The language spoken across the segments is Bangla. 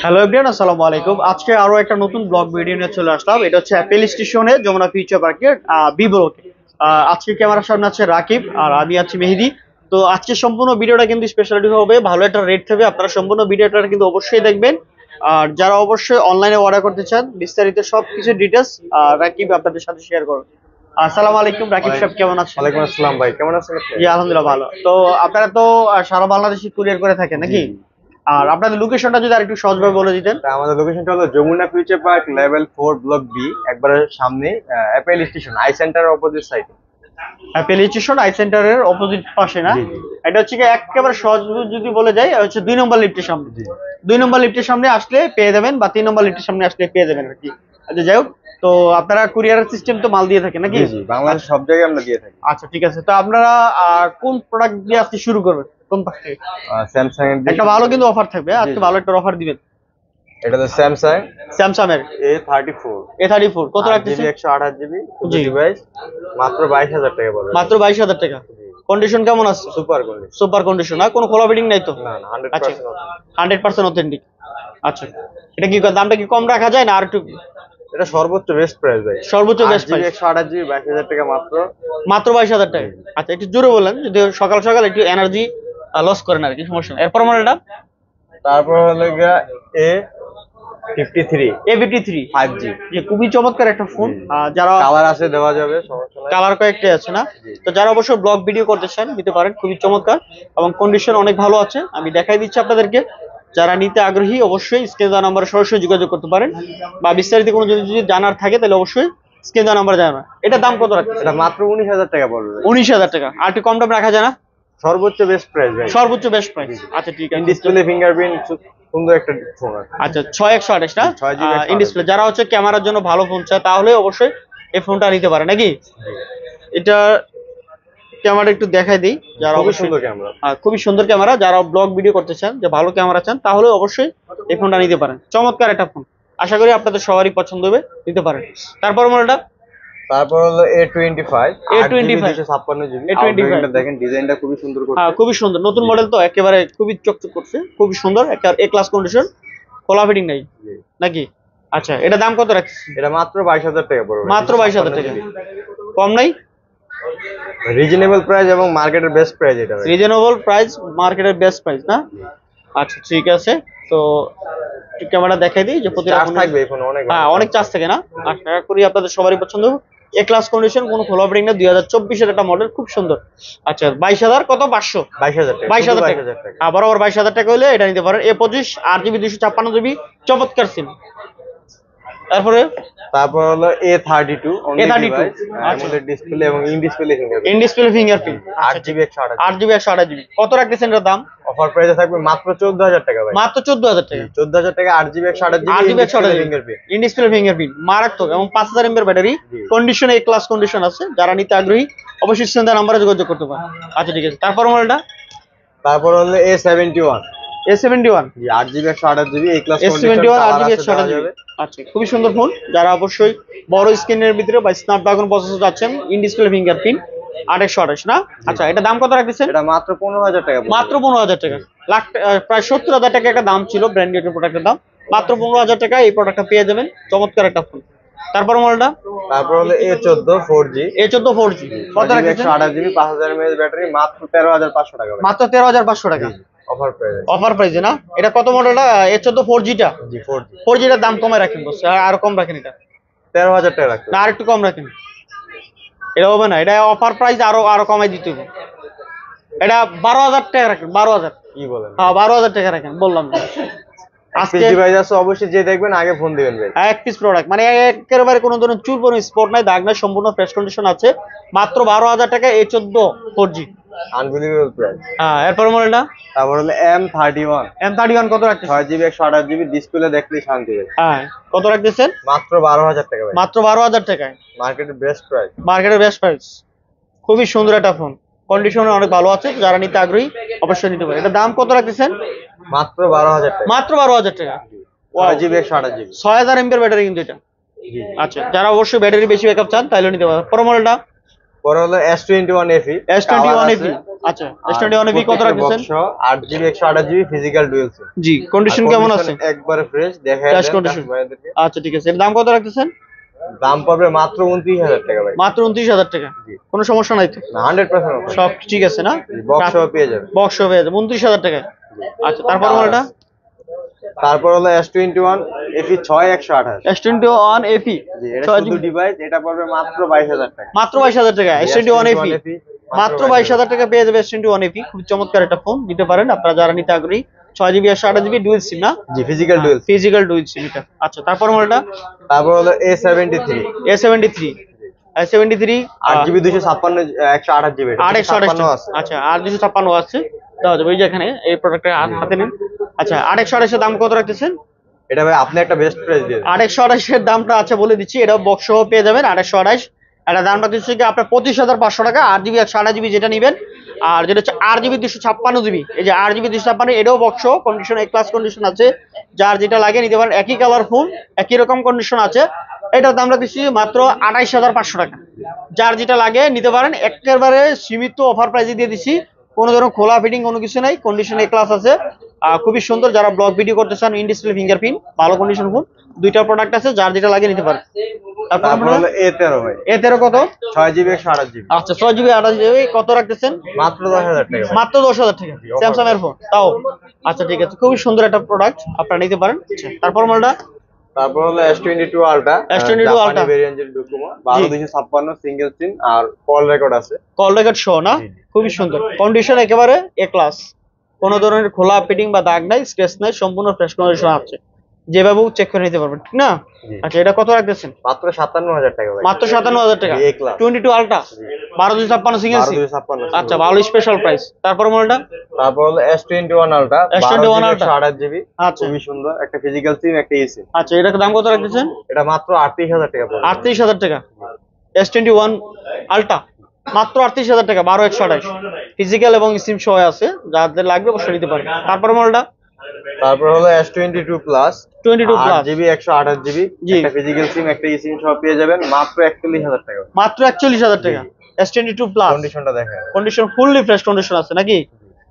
হ্যালো এভরিওয়ান, আসসালামু আলাইকুম। আজকে আরো একটা নতুন ব্লগ ভিডিও নিয়ে চলে আসলাম। এটা হচ্ছে অ্যাপেল স্টেশনে যমুনা ফিউচার পার্কের বি ব্লকে। আজকে ক্যামেরার সামনে আছে রাকিব আর আমি আছি মেহেদি। তো আজকে সম্পূর্ণ ভিডিওটা কিন্তু স্পেশালিটি হবে, ভালো একটা রেট থাকবে। আপনারা সম্পূর্ণ ভিডিওটা কিন্তু অবশ্যই দেখবেন। আর যারা অবশ্যই অনলাইনে অর্ডার করতে চান, বিস্তারিত সবকিছু ডিটেলস রাকিব আপনাদের সাথে শেয়ার করুন। আসসালামু আলাইকুম রাকিব সাহেব, কেমন আছেন? ওয়ালাইকুম আসসালাম ভাই, কেমন আছেন আপনি? জি আলহামদুলিল্লাহ ভালো। তো আপনারা তো সারা বাংলাদেশে কুরিয়ার করে থাকেন নাকি? আর আপনাদের লোকেশনটা যদি আর একটু সহজভাবে বলে দিতেন। আমাদের লোকেশনটা হলো Jamuna future park level 4 block B, একবারে সামনে অ্যাপেল স্টেশন আই সেন্টারের অপোজিট সাইডে। অ্যাপেল স্টেশন আই সেন্টারের অপোজিট পাশে না? জি জি এটা হচ্ছে কি একেবারে সহজ যদি বলে যাই, হচ্ছে 2 নম্বর লিফটের সামনে। জি 2 নম্বর লিফটের সামনে আসলে পেয়ে যাবেন, বা 3 নম্বর লিফটের সামনে আসলে পেয়ে যাবেন আর কি। আচ্ছা যাই হোক, তো আপনারা কুরিয়ার সিস্টেম তো মাল দিয়ে থাকেন নাকি? জি জি বাংলাদেশ সব জায়গায় আমরা দিয়ে থাকি। আচ্ছা ঠিক আছে। তো আপনারা কোন প্রোডাক্ট দিয়ে আজকে শুরু করবেন, কোন পাশ থেকে? স্যামসাং এর একটা ভালো কিন্তু অফার থাকবে, আজকে ভালো একটা অফার দিবেন। এটা তো স্যামসাং স্যামসাং এর A34 A34 কত রাখতেছেন? 128GB জি ডিভাইস, মাত্র 22,000 টাকা পড়বে। মাত্র 22,000 টাকা। কন্ডিশন কেমন আছে? Super condition. সুপার কন্ডিশন, না কোনো খোলা ফিটিং নাই তো? না না, আচ্ছা 100% 100% অথেন্টিক। আচ্ছা, এটা কি দামটা কি কম রাখা যায় না আর একটু? এটা সর্বোচ্চ বেস্ট প্রাইস ভাই। সর্বোচ্চ বেস্ট 8GB প্রাইস 128GB 22,000 টাকা মাত্র। মাত্র 22,000 টাকা। আচ্ছা একটু জোরে বলেন, যদি সকাল সকাল একটু এনার্জি লস করেন আর কি, সমস্যা নেই। এরপর মডেলটা তারপর হলো গিয়া A53 A53 5G, যে খুবই চমৎকার একটা ফোন। যারা কালার আছে দেওয়া যাবে, সমস্যা নাই। কালার কয়েকটাই আছে না? তো যারা অবশ্যই ব্লগ ভিডিও করতে চান নিতে পারেন, খুবই চমৎকার এবং কন্ডিশন অনেক ভালো আছে। আমি দেখাই দিচ্ছি আপনাদেরকে। যারা নিতে আগ্রহী অবশ্যই স্ক্রিনে দেওয়া নাম্বারে সরাসরি যোগাযোগ করতে পারেন, বা বিস্তারিত কোনো যদি জানার থাকে তাহলে অবশ্যই স্ক্রিনে দেওয়া নাম্বারে জানাবেন। এটার দাম কত রাখছে? এটা মাত্র 19,000 টাকা পড়বে। 19,000 টাকা। আর একটু কম দাম রাখা যায় না? সর্বোচ্চ বেস্ট প্রাইস ভাই। সর্বোচ্চ বেস্ট প্রাইস। আচ্ছা ঠিক আছে। ডিসপ্লে ফিঙ্গারপ্রিন্ট, সুন্দর একটা ফোন আছে। আচ্ছা 6128 না? 6GB in display. যারা হচ্ছে ক্যামেরার জন্য ভালো ফোন চায় তাহলে অবশ্যই এই ফোনটা নিতে পারে নাকি? এটা ক্যামেরা একটু দেখাই দিই। যারা খুবই অবশ্যই সুন্দর ক্যামেরা। খুবই সুন্দর ক্যামেরা, যারা ব্লগ ভিডিও করতে চান, যে ভালো ক্যামেরা চান, তাহলে অবশ্যই এই ফোনটা নিতে পারেন। চমৎকার একটা ফোন, আশা করি আপনাদের সবারই পছন্দ হবে, নিতে পারেন। তারপর মডেলটা তারপর হলো A25 256GB। A25 দেখেন ডিজাইনটা খুবই সুন্দর করছে। খুবই সুন্দর, নতুন মডেল তো একেবারে খুবই চকচক করছে, খুবই সুন্দর। একটা এ ক্লাস কন্ডিশন, খোলা ফিটিং নাই নাকি? আচ্ছা এটা দাম কত রাখছিস? এটা মাত্র 22,000 টাকা পড়বে। মাত্র 22,000 টাকা, কম নাই? রিজনেবল প্রাইস এবং মার্কেটের বেস্ট প্রাইস এটা ভাই। রিজনেবল প্রাইস, মার্কেটের বেস্ট প্রাইস না? আচ্ছা ঠিক আছে। তো ক্যামেরা দেখাই দিই যে প্রতিটা চার্জ থাকবে এই ফোনে অনেক। অনেক চার্জ থাকে না? আশা করি আপনাদের সবারই পছন্দ হবে। এ ক্লাস কন্ডিশন, কোনো খোলা ফিটিং না, 2024 এর একটা মডেল, খুব সুন্দর। আচ্ছা 22,000 কত? 500 22,000 টাকা। 22,000 টাকা। বরাবর 22,000 টাকা হলে এটা নিতে পারেন। A25 8GB 256GB, চমৎকার সিম। তারপর হলো A32 A32 AMOLED ডিসপ্লে এবং in display fingerprint. In display fingerprint, 8GB 128GB। 8GB 128GB। কত রাখতেছেন এর দাম? অফার প্রাইসে থাকবে মাত্র 14,000 টাকা ভাই। মাত্র 14,000 টাকা। 14,000 টাকা 8GB 128GB 8GB 128GB fingerprint. In display fingerprint, মারাত্মক। এবং 5000 mAh ব্যাটারি, কন্ডিশন এ ক্লাস কন্ডিশন আছে। যারা নিতে আগ্রহী অবশ্যই স্ক্রিনে নাম্বারে যোগাযোগ করতে পারেন। আচ্ছা ঠিক আছে। তারপর মডেলটা তারপর হলো A71 A71 জি 8GB 128GB এই ক্লাস A71 8GB 128GB। আচ্ছা খুবই সুন্দর ফোন। যারা অবশ্যই বড় স্ক্রিনের ভিতরে বা স্ন্যাপড্রাগন প্রসেসর যাচ্ছেন, ইন ডিসপ্লে ফিঙ্গারপ্রিন্ট 8/128 না? আচ্ছা এটা দাম কত রাখতেছেন? এটা মাত্র 15,000 টাকা। মাত্র 15,000 টাকা। প্রায় 70,000 টাকা একটা দাম ছিল ব্র্যান্ডেড প্রোডাক্টের দাম, মাত্র 15,000 টাকা এই প্রোডাক্টটা পেয়ে যাবেন। চমৎকার একটা ফোন। তারপর মডেলটা তারপর হলো A14 4G A14 4G কত রাখতেছেন? 128GB 5000 mAh ব্যাটারি, মাত্র 13,500 টাকা ভাই। মাত্র 13,500 টাকা অফার প্রাইস। অফার প্রাইসে না? এটা কত মডেলটা? A14 4G টা? জি 4G 4G টার দাম কমায় রাখেন বস, আর কম রাখেন। এটা 13,000 টাকা রাখতে না আর একটু কম রাখেন? এটা হবে না, এটা অফার প্রাইস আরো কমাই দিতে হবে। এটা 12,000 টাকা রাখেন। 12,000? কি বলেন? হ্যাঁ 12,000 টাকা রাখেন, বললাম না। আজকে ডিভাইস আছে, অবশ্যই যে দেখবেন আগে ফোন দিবেন ভাই। এক পিস প্রোডাক্ট, মানে একেবারে কোনো ধরনের চুল কোনো স্পট নাই, দাগ নাই, সম্পূর্ণ ফ্রেশ কন্ডিশন আছে। মাত্র 12,000 টাকা A14 4G। Unbelievable price. হ্যাঁ এরপর মডেলটা তারপর হলো M31 M31 কত রাখতেছেন? 6GB 128GB ডিসপ্লে দেখলেই শান্তি ভাই। হ্যাঁ কত রাখতেছেন? মাত্র 12,000 টাকা ভাই। মাত্র 12,000 টাকায়, মার্কেটের বেস্ট প্রাইস। মার্কেটের বেস্ট প্রাইস। খুবই সুন্দর একটা ফোন, কন্ডিশন অনেক ভালো আছে। যারা নিতে আগ্রহী অবশ্যই নিতে পারে। এটা দাম কত রাখতেছেন? মাত্র 12,000 টাকা। মাত্র 12,000 টাকা। 6GB 128GB 6000 mAh ব্যাটারি কিন্তু এটা। আচ্ছা যারা অবশ্যই ব্যাটারি বেশি ব্যাকআপ চান তাহলে নিতে পারেন। পর মডেলটা পরে হলো S21 FE S21 FE। আচ্ছা S21 FE কত রাখতেছেন? 8GB 128GB physical dual SIM. জি, কন্ডিশন কেমন আছে? একবারে ফ্রেশ, দেখায় ফ্রেশ দেন কন্ডিশন। কাস্টমারদেরকে। আচ্ছা ঠিক আছে, এর দাম কত রাখতেছেন? দাম পড়বে মাত্র 29000 টাকা ভাই। মাত্র 29000 টাকা। জি। কোনো সমস্যা নাই তো? না, 100% অফার। সব ঠিক আছে না? বক্স সহ পেয়ে যাবেন। বক্স সহ পেয়ে যাবেন 29000 টাকায়। আচ্ছা তারপর মালটা? তারপর হলো S21 FE 6128। S21 FE। জি, এটা শুধু ডিভাইস, এটা পড়বে মাত্র 22000 টাকা। মাত্র 22000 টাকা S21 FE। মাত্র 22000 টাকা পেয়ে যাবে S21 FE। খুব চমৎকার একটা ফোন, নিতে পারেন আপনারা যারা নিতে আগ্রহী। 6GB আর 128GB ডুয়াল সিম না? জি, physical dual. Physical dual SIM এটা। আচ্ছা তারপর মালটা? তারপর হলো A73। A73। A73 8GB 256 128GB। 8 আছে। আচ্ছা, আর 256 আছে। দাও যাবে এই যে এখানে এই প্রোডাক্টটা হাতে নিন। আচ্ছা 828 এর দাম কত রাখতেছেন? এটা ভাই আপনি একটা বেস্ট প্রাইস দিয়ে দেন। 828 এর দামটা আচ্ছা বলে দিচ্ছি, এটা বক্স সহ পেয়ে যাবেন 828। এটা দামটা দিচ্ছে কি আপনার 25500 টাকা। 8GB 128GB যেটা নেবেন, আর যেটা হচ্ছে 8GB 256GB, এই যে 8GB 256 এটাও বক্স কন্ডিশন, এ ক্লাস কন্ডিশন আছে, যার যেটা লাগে নিতে পারেন। একই কালার ফোন, একই রকম কন্ডিশন আছে। এটার দামটা দিচ্ছি মাত্র 28500 টাকা। যার যেটা লাগে নিতে পারেন, একেবারে সীমিত অফার প্রাইসে দিয়ে দিচ্ছি। কোনো ধরনের খোলা ফিটিং কোনো কিছু নাই, কন্ডিশন এ ক্লাস আছে। খুবই সুন্দর, যারা ব্লগ ভিডিও করতে চান, ইন ডিসপ্লে ফিঙ্গারপ্রিন্ট, ভালো কন্ডিশন ফোন। দুইটা প্রোডাক্ট আছে, যার যেটা লাগে নিতে পারেন। তারপর হলো A13 ভাই। A13 কত? 6GB 128GB। আচ্ছা 6GB 28GB কত রাখতেছেন? মাত্র 10000 টাকা। মাত্র 10000 টাকা স্যামসাং এর ফোন তাও। আচ্ছা ঠিক আছে, খুবই সুন্দর একটা প্রোডাক্ট, আপনারা নিতে পারেন। আচ্ছা তারপর মালটা? তারপর হলো S22 Ultra। S22 Ultra ভেরিয়েন্টের ডোকোমো 12256 সিঙ্গেল সিম আর কল রেকর্ড আছে। কল রেকর্ড শো না? খুবই সুন্দর কন্ডিশন, একেবারে এ ক্লাস। কোনো ধরনের খোলা ফিটিং বা দাগ নাই, স্ক্র্যাচ নাই, সম্পূর্ণ ফ্রেশ কন্ডিশন আছে, যেভাবে চেক করে নিতে পারবেন, ঠিক না? আচ্ছা এটা কত রাখতেছেন? মাত্র 57000 টাকা ভাই। মাত্র 57000 টাকা। 22 Ultra 12256 সিঙ্গেল সিম। 12256। আচ্ছা ভালো স্পেশাল প্রাইস। তারপর মডেলটা? তারপর হলো S21 Ultra। S21 Ultra 128GB। আচ্ছা খুবই সুন্দর, একটা ফিজিক্যাল সিম, একটা ই সিম। আচ্ছা এটার দাম কত রাখতেছেন? এটা মাত্র 38000 টাকা পড়বে। 38000 টাকা। S21 Ultra মাত্র 38000 টাকা, 12128 ফিজিক্যাল এবং সিম সহ আছে, যাদের লাগবে অবশ্যই নিতে পারেন। তারপর মডেলটা? তারপর হলো S22 Plus 22 Plus 8GB 128GB একটা ফিজিক্যাল সিম, একটা ই সিম সহ পেয়ে যাবেন মাত্র 41000 টাকা। মাত্র 41000 টাকা। S22 Plus কন্ডিশনটা দেখেন, কন্ডিশন ফুললি ফ্রেশ কন্ডিশন আছে নাকি?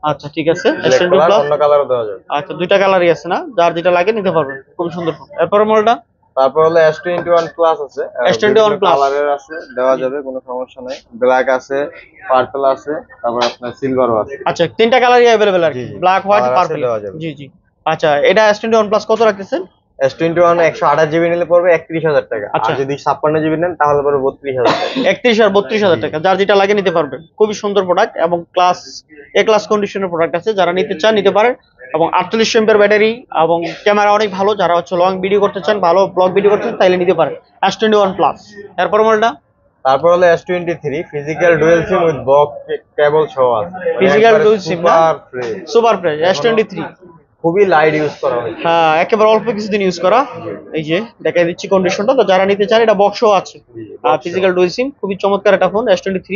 আচ্ছা ঠিক আছে, S22 Plus অন্য কালারও দেওয়া যাবে। আচ্ছা দুইটা কালারই আছে না, যার যেটা লাগে নিতে পারবেন, খুব সুন্দর ফোন। এরপর মডেলটা? তারপর হলো S21 Plus আছে। S21 Plus কালারের আছে, দেওয়া যাবে, কোনো সমস্যা নাই। ব্ল্যাক আছে, পার্পল আছে, তারপর আপনার সিলভারও আছে। আচ্ছা তিনটা কালারই अवेलेबल আর কি, ব্ল্যাক, হোয়াইট, পার্পল। দেওয়া যাবে। জি জি। আচ্ছা এটা S21 Plus কত রাখতেছেন? S21 128GB নিলে পড়বে 31000 টাকা। আর আচ্ছা যদি 56GB নেন তাহলে পড়বে 32000 টাকা। 31 আর 32000 টাকা, যার যেটা লাগে নিতে পারবেন। খুবই সুন্দর প্রোডাক্ট এবং ক্লাস এ ক্লাস কন্ডিশনের প্রোডাক্ট আছে, যারা নিতে চান নিতে পারেন। এবং 48 এমপির ব্যাটারি এবং ক্যামেরা অনেক ভালো, যারা হচ্ছে লং ভিডিও করতে চান, ভালো ব্লগ ভিডিও করতে চান, তাইলে নিতে পারেন S21 Plus। এরপর মডেলটা? তারপর হলো S23 physical dual SIM with box কেবল সহ আছে। ফিজিক্যাল ডুয়াল সিম না? Super fresh, super fresh S23। খুবই লাইট ইউজ করা হয়েছে। হ্যাঁ একেবারে অল্প কিছুদিন ইউজ করা। এই যে দেখাই দিচ্ছি কন্ডিশনটা, তো যারা নিতে চান, এটা বক্সও আছে, ফিজিক্যাল ডুয়াল সিম, খুবই চমৎকার একটা ফোন S23।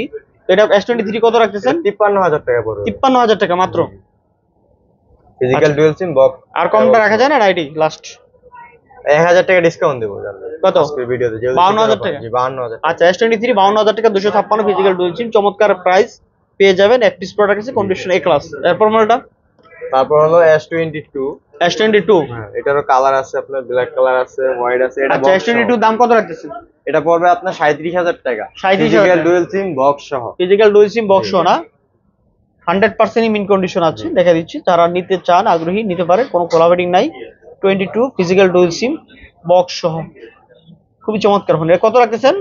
এটা S23 কত রাখতেছেন? 53000 টাকা পড়বে। 53000 টাকা মাত্র। Physical dual SIM box. আর কমটা রাখা যায় না আইডি লাস্ট? 1000 টাকা ডিসকাউন্ট দেবো জানলে। কত? আজকের ভিডিওতে যেহেতু 52000 টাকা। জি 52000। আচ্ছা S23 52000 টাকা, 256 ফিজিক্যাল ডুয়াল সিম, চমৎকার প্রাইস পেয়ে যাবেন। এক পিস প্রোডাক্ট আছে, কন্ডিশন এ ক্লাস। এরপর মডেলটা? তারপর হলো S22। S22 এটারও কালার আছে, আপনার ব্ল্যাক কালার আছে, হোয়াইট আছে। এটা আচ্ছা S22 দাম কত রাখতেছেন? এটা পড়বে আপনার 37000 টাকা। 37000 ফিজিক্যাল ডুয়াল সিম বক্স সহ। ফিজিক্যাল ডুয়াল সিম বক্স না? 100% মিন কন্ডিশন আছে, দেখা দিচ্ছি। যারা নিতে চান আগ্রহী নিতে পারে, কোনো কোলাবেটিং নাই। 22 ফিজিক্যাল ডুয়াল সিম বক্স সহ, খুবই চমৎকার ফোন। কত রাখতেছেন?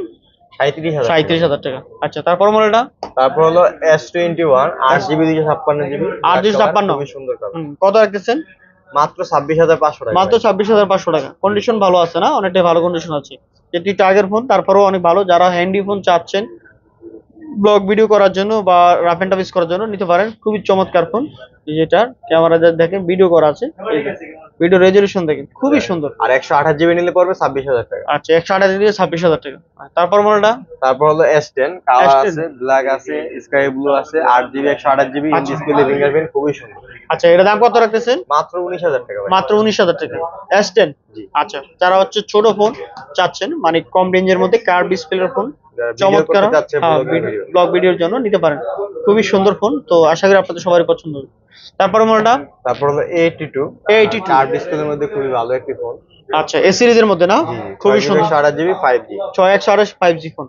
37000 টাকা। আচ্ছা তারপর মডেলটা? তারপর হলো S21 8GB 256GB 8 খুবই সুন্দর কালার। কত রাখতেছেন? মাত্র 26500 টাকা। মাত্র 26500 টাকা। কন্ডিশন ভালো আছে না? অনেকটাই ভালো কন্ডিশন আছে, যেটি টার্গের ফোন, তারপরেও অনেক ভালো। যারা হ্যান্ডি ফোন চাচ্ছেন ব্লগ ভিডিও করার জন্য বা রাফ এন্ড টাফ ইউজ করার জন্য নিতে পারেন, খুবই চমৎকার ফোন। যেটার ক্যামেরা দেখেন, ভিডিও করা আছে, ভিডিও রেজলিউশন দেখেন, খুবই সুন্দর। আর 128GB নিলে পড়বে 26000 টাকা। আচ্ছা 128 দিয়ে 26000 টাকা। তারপর মডেলটা? তারপর হলো S10 কালার আছে, ব্ল্যাক আছে, স্কাই ব্লু আছে, 8GB 128GB in display fingerprint, খুবই সুন্দর। আচ্ছা এর দাম কত রাখতেছেন? মাত্র 19000 টাকা ভাই। মাত্র 19000 টাকা S10। জি। আচ্ছা যারা হচ্ছে ছোট ফোন চাচ্ছেন, মানে কম রেঞ্জের মধ্যে কার্ভ ডিসপ্লের ফোন, যারা ভিডিও চমৎকার করতে চাচ্ছে ভিডিও। ব্লগ ভিডিওর জন্য নিতে পারেন। খুবই সুন্দর ফোন, তো আশা করি আপনাদের সবারই পছন্দ হবে। তারপরে মডেলটা তারপর হলো A82 A82 কার্ভ ডিসপ্লের মধ্যে খুবই ভালো একটি ফোন। আচ্ছা, এ সিরিজের মধ্যে না, খুবই সুন্দর। 8GB 5G 6128 5G phone,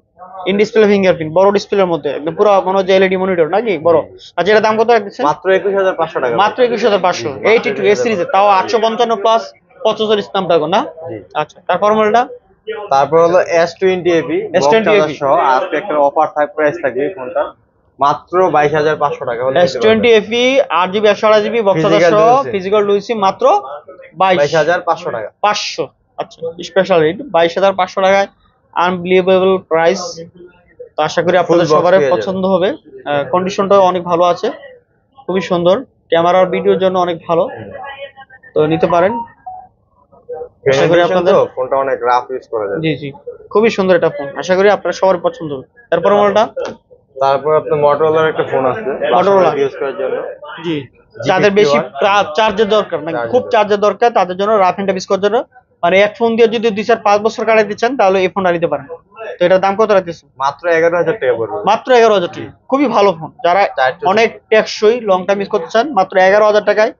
in display fingerprint, বড় ডিসপ্লের মধ্যে একদম পুরো মনে হচ্ছে এলইডি মনিটর নাকি বড়। আচ্ছা, এটা দাম কত রাখছেন? মাত্র 21500 টাকা। মাত্র 21500। 82 এ সিরিজের, তাও 855 প্লাস 45 স্ন্যাপড্রাগন না। জি। আচ্ছা, তারপর মডেলটা তারপর হলো S20 AB S20 সহ আজকে একটা অফার প্রাইস থাকবে এই ফোনটা মাত্র 22500 টাকা হলে S20 FE 8GB 128GB box Physical সহ dual SIM। Physical dual SIM মাত্র 22500 টাকা। 500। আচ্ছা, স্পেশাল রেট 22500 টাকায়, আনবিলিভেবল প্রাইস। তো আশা করি আপনাদের Full box সবারই পেয়ে যাবেন। পছন্দ হবে। কন্ডিশনটাও অনেক ভালো আছে, খুবই সুন্দর, ক্যামেরার ভিডিওর জন্য অনেক ভালো, তো নিতে পারেন। আশা করি আপনাদের ফোনটা অনেক রাফ ইউজ করা যায়। জি জি, খুবই সুন্দর একটা ফোন, আশা করি আপনার সবার পছন্দ হবে। তারপর মডেলটা তারপর আপনার মোটরোলার একটা ফোন আছে Motorola ইউজ করার জন্য। জি, যাদের বেশি GP1 চার্জের দরকার না, Charger খুব চার্জের দরকার, তাদের জন্য রাফ এন্ড টাফ ইউজ করার জন্য, মানে এক ফোন দিয়ে যদি 2-4-5 বছর কাটাই দিচ্ছেন তাহলে এই ফোনটা নিতে পারেন। তো এটার দাম কত রাখতেছেন? মাত্র 11000 টাকা পড়বে। মাত্র 11000 টাকা, খুবই ভালো ফোন। যারা 4 অনেক টেকসই লং টাইম ইউজ করতে চান, মাত্র 11000 টাকায়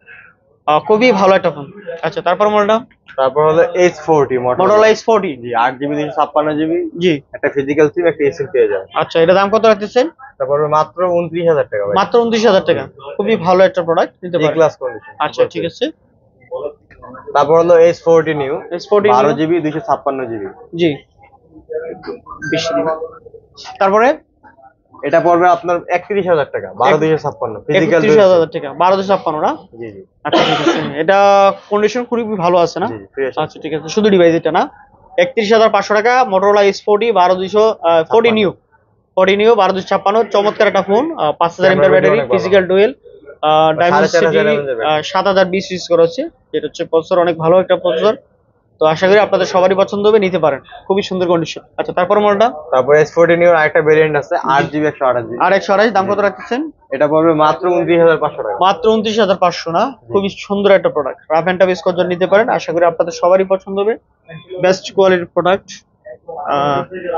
খুবই ভালো একটা ফোন। আচ্ছা, তারপর মডেলটা তারপর হলো H40 Motorola H40 জি 8GB 256GB জি। একটা ফিজিক্যাল সিম একটা এসএম পেয়ে যাবেন। আচ্ছা, এটা দাম কত রাখতেছেন? তারপর মাত্র 29000 টাকা ভাই। মাত্র 29000 টাকা, খুবই ভালো একটা প্রোডাক্ট, নিতে এ পারেন। Class condition. আচ্ছা, ঠিক আছে। তারপর হলো S40 new S40 12GB 256GB জি, বেশি দিন। তারপরে এটা পড়বে আপনার 31000 টাকা 12256 ফিজিক্যাল 31000 টাকা 12256 না। জি জি আচ্ছা, ঠিক আছে। এটা কন্ডিশন খুবই ভালো আছে না? জি ফ্রেশ। আচ্ছা, ঠিক আছে, শুধু ডিভাইস এটা না। 31500 টাকা, Motorola S40 12240 নিউ 12256, চমৎকার একটা phone. 5000 mAh battery, physical dual diamond 7020 use করা হচ্ছে, যেটা হচ্ছে প্রসেসর অনেক ভালো একটা প্রসেসর। তো আশা করি আপনাদের সবারই পছন্দ হবে, নিতে পারেন, খুবই সুন্দর কন্ডিশন। আচ্ছা, তারপর মডেলটা তারপর S40 নিউ আরেকটা ভেরিয়েন্ট আছে 8GB 128GB আর 128, দাম কত রাখতেছেন? এটা পড়বে মাত্র 29500 টাকা। মাত্র 29500 না, খুবই সুন্দর একটা product, rough and tough use করার জন্য নিতে পারেন। আশা করি আপনাদের সবারই পছন্দ হবে, বেস্ট কোয়ালিটির প্রোডাক্ট,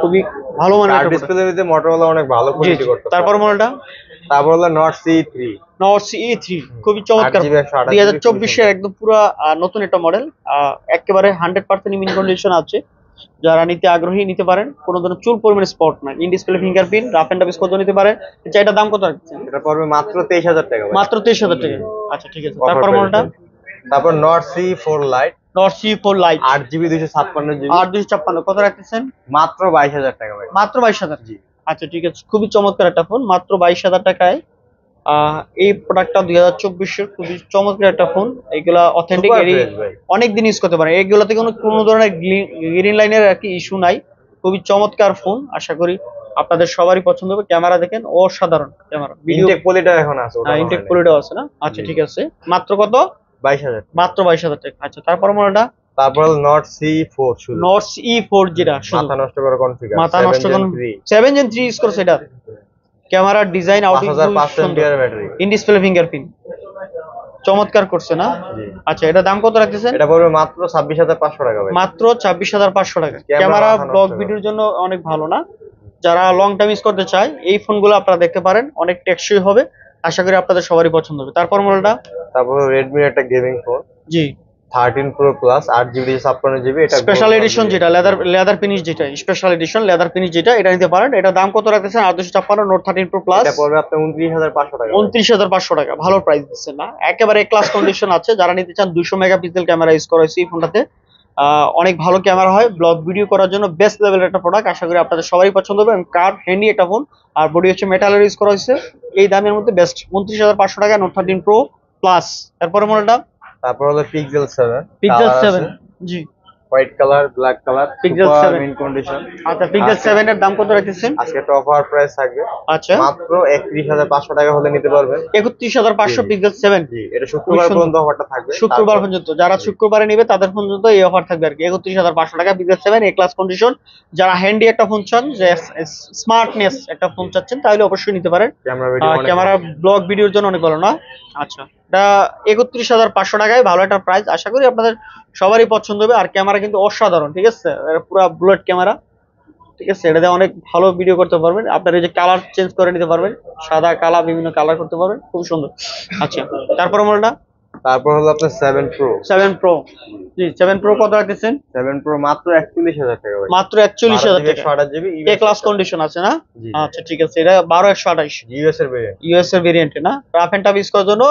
খুবই ভালো মানের কার্ভ একটা product। ডিসপ্লের ভিতরে মোটরোলা অনেক ভালো জি কোয়ালিটি জি। করতে। তারপর মডেলটা তারপর হলো Nord CE3 Nord CE3, খুবই চমৎকার, 8GB 128GB 2024 এর একদম পুরো নতুন একটা মডেল, একেবারে 100% ইমিন কন্ডিশন আছে। যারা নিতে আগ্রহী নিতে পারেন, কোনো ধরনের চুল পরিমাণে স্পট না, in display fingerprint, rough and tough use করতে নিতে পারেন। আচ্ছা, এটা দাম কত রাখছেন? এটা পড়বে মাত্র 23000 টাকা ভাই। মাত্র 23000 টাকা। আচ্ছা, ঠিক আছে। Offer তারপর price মডেলটা ভাই। তারপর Nord CE4 Lite Nord CE4 Lite 8GB 256GB 8256, কত রাখতেছেন? মাত্র 22000 টাকা ভাই। মাত্র 22000। জি। আচ্ছা, ঠিক আছে, খুবই চমৎকার একটা ফোন, মাত্র 22000 টাকায়। এই প্রোডাক্টটা 2024 এর খুবই চমৎকার একটা ফোন। এগুলা অথেন্টিক, Super fresh ভাই। অনেক দিন ইউজ করতে পারে, এগুলাতে কোনো ধরনের গ্রিন লাইনের আর কি ইস্যু নাই। খুবই চমৎকার ফোন, আশা করি আপনাদের সবারই পছন্দ হবে। ক্যামেরা দেখেন, অসাধারণ ক্যামেরা, ভিডিও ইনটেক পলিটা এখন আছে ওটা ইনটেক কোয়ালিটিও আছে না। আচ্ছা, ঠিক আছে, মাত্র কত? 22000। মাত্র 22000 টাকা। আচ্ছা, তারপর মডেলটা তারপর Nord CE4 শুধু Nord CE4, যেটা শুধু মাথা নষ্ট করা কনফিগার মাথা নষ্ট কোন 7 Gen 3 ইউজ করছে। এটা ক্যামেরার design, outing 5500 mAh battery in display fingerprint, চমৎকার করছে না। জি। আচ্ছা, এটা দাম কত রাখতেছেন? এটা পড়বে মাত্র 26500 টাকা ভাই। মাত্র 26500 টাকা। ক্যামেরা ক্যামেরা মাথা নষ্ট ব্লগ করে। ভিডিওর জন্য অনেক ভালো না, যারা লং টাইম ইউজ করতে চায় এই ফোনগুলো আপনারা দেখতে পারেন, অনেক টেকসই হবে, আশা করি আপনাদের সবারই পছন্দ হবে। তারপর মডেলটা তারপর Redmi একটা গেমিং ফোন জি 13 Pro Plus 8GB 256GB এটা স্পেশাল এডিশন, যেটা লেদার ফিনিশ, যেটা স্পেশাল এডিশন লেদার ফিনিশ, যেটা এটা নিতে পারেন। এটা দাম কত রাখতেছেন? 8256 Note 13 Pro Plus এটা পড়বে আপনার 29500 টাকা। 29500 টাকা, ভালো প্রাইস দিচ্ছেন না, একেবারে ক্লাস কন্ডিশন আছে। যারা নিতে চান 200 মেগাপিক্সেল ক্যামেরা ইউজ করা হয়েছে এই ফোনটাতে, অনেক ভালো ক্যামেরা হয়, ব্লগ ভিডিও করার জন্য বেস্ট লেভেলের একটা প্রোডাক্ট, আশা করি আপনাদের সবারই পছন্দ হবে। কার হ্যান্ডি একটা ফোন, আর বডি হচ্ছে মেটালের ইউজ করা হয়েছে। এই দামের মধ্যে বেস্ট 29500 টাকা Note 13 Pro Plus। এরপরে মডেলটা তারপর হলো Pixel 7 Pixel 7 জি white colour black colour Pixel 7 mint condition. আচ্ছা, Pixel 7 এর দাম কত রাখতেছেন? আজকে একটা অফার প্রাইস থাকবে আচ্ছা, মাত্র 31500 টাকা হলে নিতে পারবেন। 31500 Pixel 7। জি এটা শুক্রবার সুন্দর। পর্যন্ত অফারটা থাকবে। শুক্রবার পর্যন্ত, যারা শুক্রবারে নেবে তাদের পর্যন্ত এই অফার থাকবে আর কি। 31500 টাকা Pixel 7 এ ক্লাস কন্ডিশন। যারা হ্যান্ডি একটা ফোন চান, যে স্মার্টনেস একটা ফোন চাচ্ছেন, তাহলে অবশ্যই নিতে পারেন। ক্যামেরা ব্লগ ভিডিওর জন্য অনেক ভালো না। আচ্ছা, এটা 31500 টাকায় ভালো একটা প্রাইস, আশা করি আপনাদের সবারই পছন্দ হবে। আর ক্যামেরা কিন্তু অসাধারণ, ঠিক আছে, পুরো বুলেট ক্যামেরা, ঠিক আছে, এটা দিয়ে অনেক ভালো ভিডিও করতে পারবেন। আপনার এই যে কালার চেঞ্জ করে নিতে পারবেন, সাদা কালা বিভিন্ন কালার করতে পারবেন, খুব সুন্দর। আচ্ছা, তারপর মডেলটা তারপর হলো আপনার 7 প্রো। 7 প্রো। জি, 7 প্রো কত রাখতেছেন? 7 প্রো মাত্র 41,000 টাকা ভাই। মাত্র 41,000 টাকা। 128 জিবি এ ক্লাস কন্ডিশন আছে না? জি। আচ্ছা ঠিক আছে, এটা 12128 ইউএস এর ভেরিয়েন্ট। ইউএস এর ভেরিয়েন্ট না? রাফ এন্ড টাফ ইউজ করার জন্য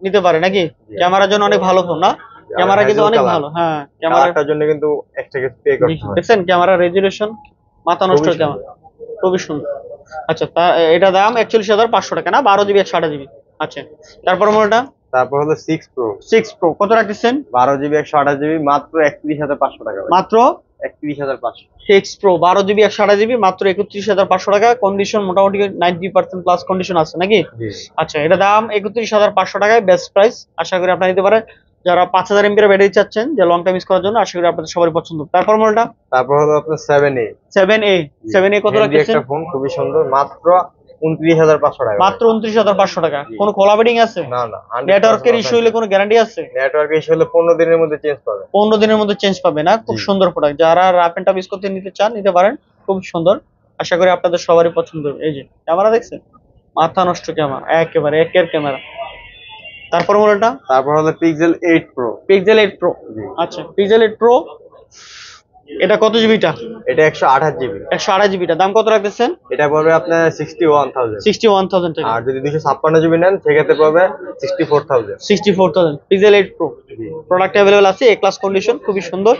নিতে পারে নাকি? ক্যামেরার জন্য অনেক ভালো ফোন না? ক্যামেরা কিন্তু অনেক ভালো। হ্যাঁ, ক্যামেরাটার জন্য কিন্তু এক্সট্রা কিছু পে করতে হয়। দেখছেন ক্যামেরা রেজুলেশন মাথা নষ্ট ক্যামেরা, খুবই সুন্দর। আচ্ছা, এটা দাম 41,500 টাকা না? 12 জিবি 128 জিবি। আচ্ছা, তারপর মডেলটা? তারপর হলো 6 প্রো। 6 প্রো কত রাখতেছেন? 12 জিবি 128 জিবি মাত্র 31,500 টাকা ভাই। মাত্র 31,500। 6 প্রো 12 জিবি 128 জিবি মাত্র 31,500 টাকা। কন্ডিশন মোটামুটি 90% প্লাস কন্ডিশন আছে নাকি? জি। আচ্ছা, এটা দাম 31,500 টাকায়, বেস্ট প্রাইস। আশা করি আপনারা নিতে পারেন। যারা 5000 এমবি এর ব্যাটারি চাচ্ছেন, যে লং টাইম ইউজ করার জন্য, আশা করি আপনাদের সবারই পছন্দ। তারপর মডেলটা? তারপর হলো আপনার 7A। 7A কত রাখতেছেন? একটা ফোন খুবই সুন্দর, মাত্র 29,500 টাকা। মাত্র 29,500 টাকা। কোনো কোলাবেডিং আছে? না না। নেটওয়ার্কের ইস্যু হলে কোনো গ্যারান্টি আছে? নেটওয়ার্ক ইস্যু হলে 15 দিনের মধ্যে চেঞ্জ পাবে। 15 দিনের মধ্যে চেঞ্জ পাবে না? খুব সুন্দর প্রোডাক্ট। যারা রাফ এন্ড টাফ ইউজ করতে নিতে চান, নিতে পারেন, খুব সুন্দর। আশা করি আপনাদের সবারই পছন্দ হবে। এই যে ক্যামেরা দেখছেন, মাথা নষ্ট ক্যামেরা, একেবারে একের ক্যামেরা। তারপর মডেলটা? তারপর হলো পিক্সেল 8 প্রো। Pixel 8 pro. আচ্ছা, পিক্সেল 8 প্রো এটা কত জিবিটা? এটা 128 জিবি। 128 জিবিটা দাম কত রাখতেছেন? এটা পড়বে আপনার 61,000। 61,000 টাকা। আর যদি 256 জিবি নেন সেক্ষেত্রে পড়বে 64,000। 64,000 পিক্সেল 8 প্রো। প্রোডাক্ট अवेलेबल আছে, এ ক্লাস কন্ডিশন, খুবই সুন্দর।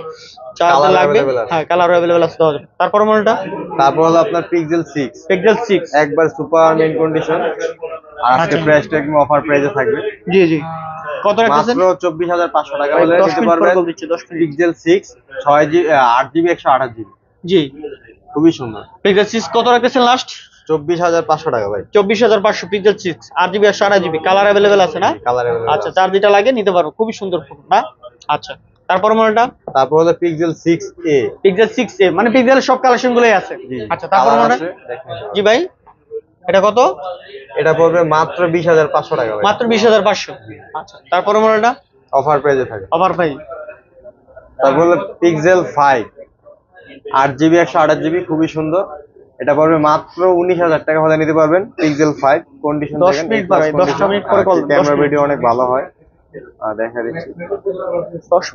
চার্জার লাগবে? হ্যাঁ, কালার अवेलेबल আছে দেওয়া যাবে। তারপর মডেলটা? তারপর হলো আপনার পিক্সেল 6। পিক্সেল 6 একবার সুপার মেইন কন্ডিশন। আর আজকে প্রাইসটা একদম অফার প্রাইসে থাকবে। জি জি, কত রাখতেছেন? মাত্র 24,500 টাকা হলে নিতে পারবেন। Pixel 6 6 GB 8 GB 128 GB. জি, খুবই সুন্দর। পিক্সেল 6 কত রাখতেছেন লাস্ট? 24,500 টাকা ভাই। 24,500 pixel 6 8 GB 128 GB. Colour available আছে না? Colour available. আচ্ছা, চার যেটা লাগে নিতে পারো, খুবই সুন্দর ফোন না? আচ্ছা, তারপর মডেলটা? তারপর হলো পিক্সেল 6a। পিক্সেল 6a মানে পিক্সেলের সব কালেকশন গুলোই আছে। আচ্ছা, তারপর মডেল? জি ভাই, এটা কত? এটা পড়বে মাত্র 20,500 টাকা ভাই। মাত্র 20,500। আচ্ছা, তারপর মডেলটা? অফার প্রাইসে থাকে। অফার ভাই। তারপর হলো পিক্সেল 5 8 জিবি 128 জিবি, খুবই সুন্দর। এটা পড়বে মাত্র 19,000 টাকা হলে নিতে পারবেন। পিক্সেল 5 কন্ডিশন 10 মিনিট ভাই, 10 মিনিট পরে কল। ক্যামেরা ভিডিও অনেক ভালো হয়। দেখা দিচ্ছি,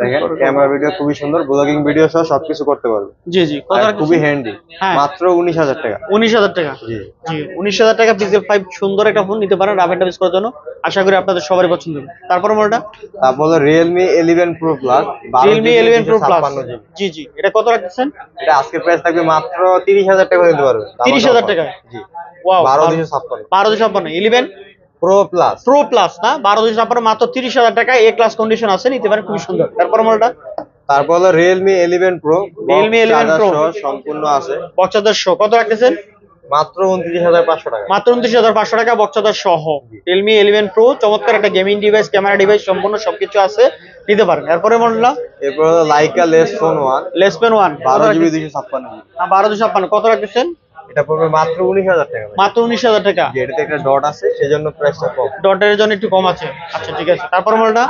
দেখেন ক্যামেরা ভিডিও খুবই সুন্দর, ব্লগিং ভিডিও সহ সবকিছু করতে পারবে। জি জি, কত আর রাখতেছেন? খুবই হ্যান্ডি। হ্যাঁ। মাত্র 19,000 টাকা। 19,000 টাকা। জি জি, 19,000 টাকা পিক্সেল 5 সুন্দর একটা ফোন নিতে পারেন রাফ এন্ড টাফ ইউজ করার জন্য। আশা করি আপনাদের সবারই পছন্দ হবে। তারপর মডেলটা? তারপর হলো Realme 11 Pro Plus। Realme 11 Pro Plus। জি জি, এটা কত রাখতেছেন? এটা আজকের প্রাইস থাকবে মাত্র 30,000 টাকা নিতে পারবেন। 30,000 টাকা। জি, wow, 12,256। 12,256 11 Pro Plus। Pro Plus না? 12,256 মাত্র 30,000 টাকা, এ ক্লাস কন্ডিশন আছে, নিতে পারেন, খুবই সুন্দর। তারপর মডেলটা? তারপর হলো Realme 11 Pro। Realme 11 Pro সহ সম্পূর্ণ আছে। বক্সাদার সহ কত রাখতেছেন? মাত্র 29,500 টাকা। মাত্র 29,500 টাকা বক্সাদার সহ। Realme 11 Pro চমৎকার একটা গেমিং ডিভাইস, ক্যামেরা ডিভাইস সম্পূর্ণ সবকিছু আছে, নিতে পারেন। এরপরে মডেলটা? এরপর হলো Leica Les Phone 1 Leitz phone 1 12 GB 256 GB. 12,256 কত রাখতেছেন? এটা পড়বে মাত্র 19,000 টাকা ভাই। মাত্র 19,000 টাকা। যে এটাতে একটা ডট আছে সেজন্য প্রাইসটা কম। ডটের জন্য একটু কম আছে। আচ্ছা ঠিক আছে, তারপর মডেলটা?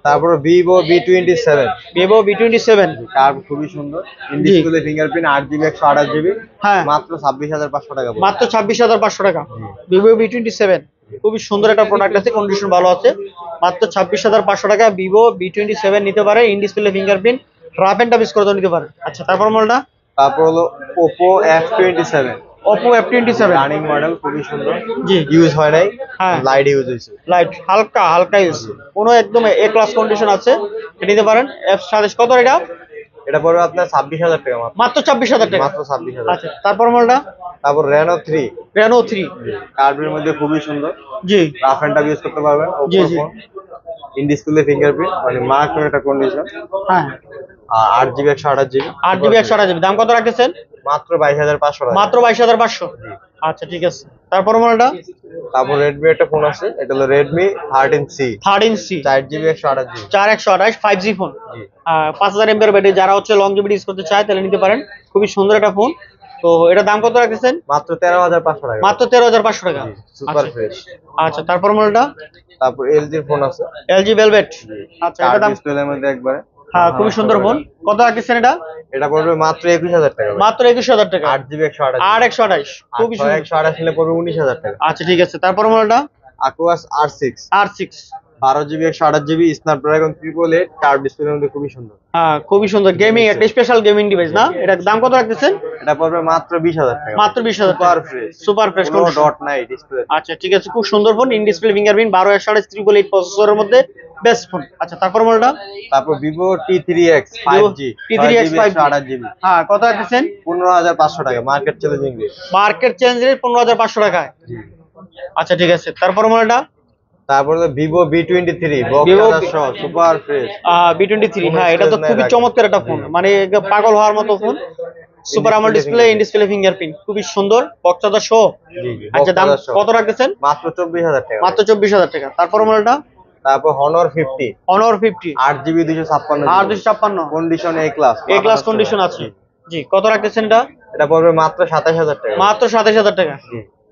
তারপর Vivo V27। Vivo V27 curve খুবই সুন্দর, in display fingerprint 8 GB 128 GB. হ্যাঁ, মাত্র 26,500 টাকা পড়বে। মাত্র 26,500 টাকা। Vivo V27 খুবই সুন্দর একটা প্রোডাক্ট আছে, কন্ডিশন ভালো আছে। মাত্র 26,500 টাকা Vivo V27 নিতে পারে, in display fingerprint, rough and tough use করার জন্য নিতে পারে। আচ্ছা, তারপর মডেলটা? তারপর হলো Oppo F27। Oppo F27 running model, খুবই সুন্দর। জি, ইউজ হয় নাই, হ্যাঁ, লাইট ইউজ হয়েছে। লাইট হালকা হালকা ইউজ, কোনো একদম এ ক্লাস কন্ডিশন আছে, এটা নিতে পারেন। F27 কত এটা? এটা পড়বে আপনার 26,000 টাকা মাত্র। মাত্র 26,000 টাকা। মাত্র 26,000। আচ্ছা, তারপর মডেলটা? তারপর Reno 3। Reno 3 কার্ভের মধ্যে খুবই সুন্দর, জি রাফ এন্ড টাফ ইউজ করতে পারবেন। জি Oppo G, phone, in display fingerprint, মানে মার্ক একটা কন্ডিশন। হ্যাঁ, আর 8 জিবি 128 জিবি। 8 GB 128 GB. দাম কত রাখতেছেন? মাত্র 22,500 টাকা। মাত্র 22,500। আচ্ছা ঠিক আছে, তারপর মডেলটা? তারপর Redmi একটা ফোন আছে, এটা হলো Redmi 13C। 13C 4 GB 128 GB. 4128 5G ফোন। জি। 5000 mAh ব্যাটারি, যারা হচ্ছে লং জিবি ইউজ করতে চায় তাহলে নিতে পারেন, খুবই সুন্দর একটা ফোন। তো এটা দাম কত রাখতেছেন? মাত্র 13,500 টাকা। মাত্র 13,500 টাকা। সুপার আচ্ছা। ফ্রেশ। আচ্ছা, তারপর মডেলটা? তারপর LG এর ফোন আছে। LG Velvet। আচ্ছা, এটা দাম? ডিসপ্লের মধ্যে একবারে হ্যাঁ খুবই সুন্দর ফোন। কত রাখতেছেন এটা? এটা পড়বে মাত্র 21,000 টাকা ভাই। মাত্র 21,000 টাকা। 8GB 128 আর 128 খুবই সুন্দর। 128 নিলে পড়বে 19,000 টাকা। আচ্ছা ঠিক আছে, তারপর মডেলটা Aquas R6 R6 12GB 128GB Snapdragon 888 curve ডিসপ্লের মধ্যে খুবই সুন্দর। হ্যাঁ খুবই সুন্দর, গেমিং একটা স্পেশাল গেমিং ডিভাইস না? এটার দাম কত রাখতেছেন? এটা পড়বে মাত্র 20,000 টাকা। মাত্র 20,000 সুপার ফ্রেশ, সুপার ফ্রেশ, কোনো ডট নাই ডিসপ্লে। আচ্ছা ঠিক আছে, খুব সুন্দর ফোন, ইন ডিসপ্লে ফিঙ্গারপ্রিন্ট, 12/8 প্রসেসরের মধ্যে বেস্ট ফোন। আচ্ছা তারপর মডেলটা? তারপর Vivo T3X 5G T3X 5G 128GB। হ্যাঁ কত রাখতেছেন? 15,500 টাকা, market challenging rate. Market change rate 15,500 টাকায়। আচ্ছা ঠিক আছে, তারপর মডেলটা? তারপর Vivo V23 Vivo বক্স সহ সুপার ফ্রেশ B23। হ্যাঁ এটা তো খুবই চমৎকার একটা ফোন, মানে পাগল হওয়ার মতো phone. Super AMOLED display, in display fingerprint, খুবই সুন্দর, বক্সটা সহ। আচ্ছা দাম কত রাখতেছেন? মাত্র 24,000 টাকা। মাত্র 24,000 টাকা। তারপর মডেলটা? তারপর Honor 50 Honor 50 8GB 256 আর 256 কন্ডিশন এ ক্লাস, এ ক্লাস কন্ডিশন আছে। জি কত রাখতেছেন এটা? এটা পড়বে মাত্র 27,000 টাকা। মাত্র 27,000 টাকা।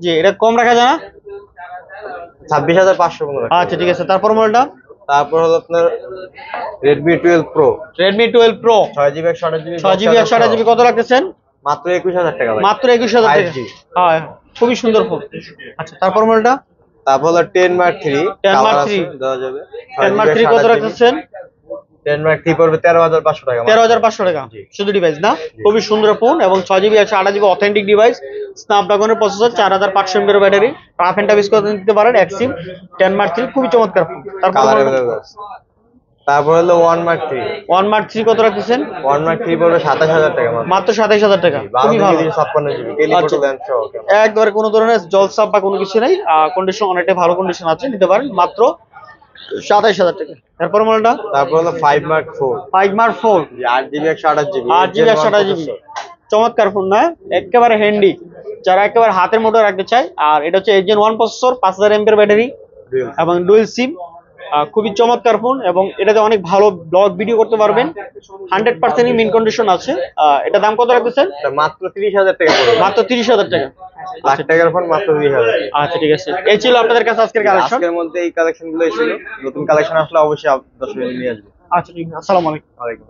জি এটা কম রাখা যায় না? 26,515 টাকা। আচ্ছা ঠিক আছে, তারপর মডেলটা? তারপর হলো আপনার Redmi 12 Pro Redmi 12 Pro 6GB 128GB 6GB 128GB কত রাখতেছেন? মাত্র 21,000 টাকা ভাই। মাত্র 21,000 টাকা। 5G হ্যাঁ খুবই সুন্দর ফোন। আচ্ছা তারপর মডেলটা? তারপর হলো 10 Mark 3 10 Mark কালার 3 আছে, দেওয়া যাবে। 10 Mark 3 কত রাখতেছেন? 10 Mark 3 পড়বে 13,500 টাকা। 13,500 টাকা শুধু ডিভাইস না? খুবই সুন্দর ফোন এবং 6GB 128GB অথেন্টিক ডিভাইস, স্ন্যাপড্রাগনের processor, 4500 mAh battery, rough and tough use করতে দিতে পারেন, এক্সিম 10 Mark 3 খুবই চমৎকার ফোন। তারপর কালার अवेलेबल আছে। তারপর হলো 1 Mark 3 1 Mark 3 কত রাখতেছেন? 1 Mark 3 পড়বে 27,000 টাকা মাত্র। মাত্র 27,000 টাকা, খুবই ভালো। 56GB টেলিফটো ল্যান্ড সহ। একবারে কোনো ধরনের জলসাপ বা কোনো কিছু নেই, কন্ডিশন অনেকটাই ভালো কন্ডিশন আছে, নিতে পারেন মাত্র 27,000 টাকা। তারপর মডেলটা? তারপর হলো 5 Mark 4 5 Mark 4 8GB 128GB 8GB 128GB চমৎকার ফোন না? একেবারে হ্যান্ডি, যারা একেবারে হাতের মুঠোয় রাখতে চায়। আর এটা হচ্ছে Gen 1 প্রসেসর, 5000 mAh ব্যাটারি এবং ডুয়েল সিম, খুবই চমৎকার ফোন এবং এটাতে অনেক ভালো ব্লগ ভিডিও করতে পারবেন, 100% মিন কন্ডিশন আছে। এটা দাম কত রাখতেছেন? এটা মাত্র 30,000 টাকা পড়বে। মাত্র 30,000 টাকা। লাখ টাকার ফোন মাত্র 30,000। আচ্ছা ঠিক আছে, এই ছিল আপনাদের কাছে আজকের কালেকশন। আজকের মধ্যে এই কালেকশন গুলোই ছিল, নতুন কালেকশন আসলে অবশ্যই দর্শক নিয়ে আসবে। আচ্ছা ঠিক আছে, আসসালামু আলাইকুম। ওয়ালাইকুম।